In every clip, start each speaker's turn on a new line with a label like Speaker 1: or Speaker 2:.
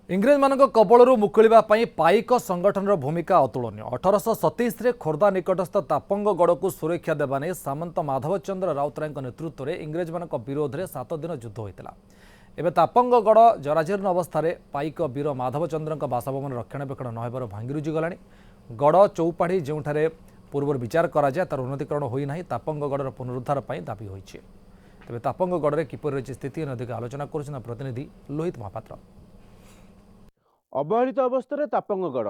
Speaker 1: इंग्रेज मान कबलू मुकुलिबा पाइक संगठन भूमिका अतुलनीय 1827 खोर्धा निकटस्थ तापंगगढ़ को सुरक्षा देवा नहीं सामंत माधव चंद्र राउतराय नेतृत्व में इंग्रेज मान विरोध में 7 दिन युद्ध होता। एवं तापंगगढ़ जराजीर्ण अवस्था पाइक वीर माधव चंद्र बासभवन रक्षणाबेक्षण नहबार भांगिरुजी गलानी। गढ़ चौपाढ़ी जो पूर्व विचार कराए तार उन्नतीकरण होना तापंगगढ़ पुनरुद्धार दाबी होती। तेज तापंगगढ़ में किपर रही स्थिति अधिक आलोचना कर प्रतिनिधि लोहित महापात्र।
Speaker 2: अवहेलित अवस्था तापंगगढ़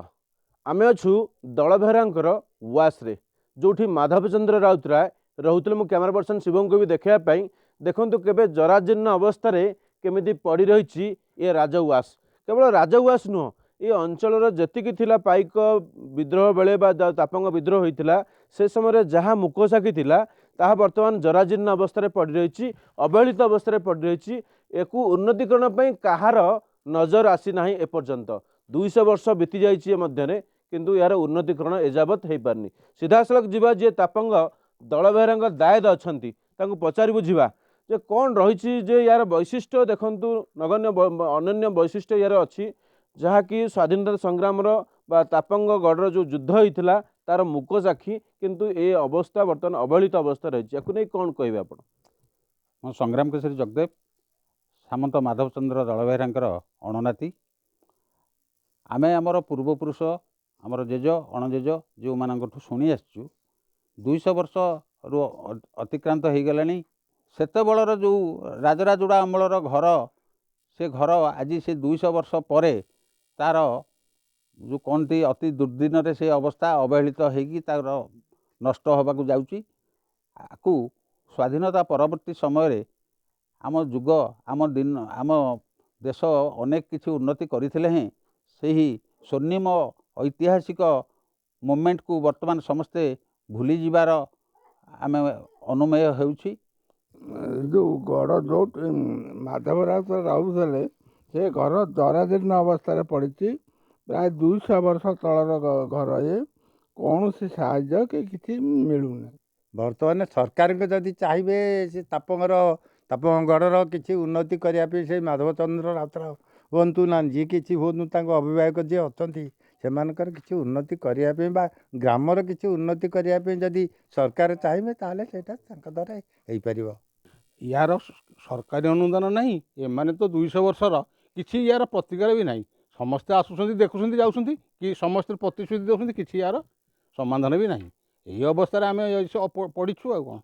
Speaker 2: आमे अच्छु दलभेहरांकर वास्रे जोठी माधवचंद्र राउतराय रोते मु कैमेरा पर्सन शिवम को भी देखापी देखु केवे जराजीर्ण अवस्था केमी पड़ रही ये राजउवास। केवल राजउवास नुह ये अंचल जी पाइक विद्रोह बेले तापंग विद्रोह होता से समय जहाँ मुकसाखी थिला ताहा वर्तमान जराजीर्ण अवस्था पड़ रही अवहेलित अवस्था पड़ रही। एक उन्नतीकरण कहार नजर आसी ना एपर्यंत 200 वर्ष बीती जाइए किंतु यार उन्नतीकरण एजावत हो पारनी। सीधा सड़क जीवा जी तापंग दलभेहरा दायद अच्छा पचारि बुझा जे कौन रही जे यार वैशिष्ट्य देखु नगण्य अनन्य वैशिष्ट्य यार अच्छी जहाँकि स्वाधीनता संग्राम तापंगगढ़ जो युद्ध होता तार मुक साक्षी किंतु ये अवस्था बर्तमान अवहेलित अवस्था रही नहीं कौन कहे आप
Speaker 3: संग्राम केसरी जगदेव सामंत माधव चंद्र दलभेहरांकर अणनाती आमे आमर पूर्वपुरुष आमर जेज अणजेज जो मानू शुणी आसचु 200 वर्ष रु अतिक्रांत हो गलानी। सेतबेलर जो राजराजुड़ा अमलर घर से घर आज से 200 वर्ष पर तार जो कहती अति दुर्दिन से अवस्था अवहेलित होगी तार नष्ट होबाकू जाउची। आकू स्वाधीनता परवर्ती समय आम जुग आम दिन आम देश अनेक किसी उन्नति करथिले हैं सही स्वर्णिम ऐतिहासिक मोमेंट को वर्तमान समस्ते भूली जीवार आम अनुमेय होउछि।
Speaker 4: जो गढ़ जो माधव राउत रोते से घर जराजीर्ण अवस्था पड़ी प्राय 200 वर्ष तलर घर ये कौन सी साहाय्य कि मिलूना।
Speaker 5: बर्तमान सरकार को जदि चाहिए से तापंगगढ़ किसी उन्नति करने से माधवचंद्र राउतराय हूँ ना जी कि हूँ अभिभावक जी अच्छा से किसी उन्नति करने ग्रामर किसी उन्नति करने जदि सरकार चाहिए ताले द्वारा हो पार।
Speaker 6: यार सरकारी अनुदान नहीं एमाने तो 200 वर्षर किसी यार प्रतिकार भी नहीं समस्ते आसुँच देखुं जाऊँ कि समस्त प्रतिश्रुति देखते किसी यार समाधान भी नहीं यही अवस्था आम पड़ीछु आ कौन।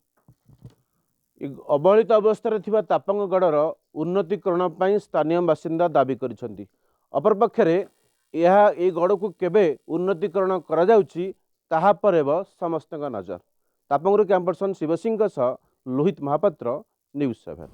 Speaker 2: अवहेलित अवस्था तापंगगढ़ उन्नतीकरण स्थानीय बासिंदा दाबी करिसेंती। अपरपक्षे यह गढ़ को केबे उन्नतीकरण करा जाउची ताहा पर समस्त नजर। तापंगुर camp person Shivsingh Lohit Mahapatra news 7।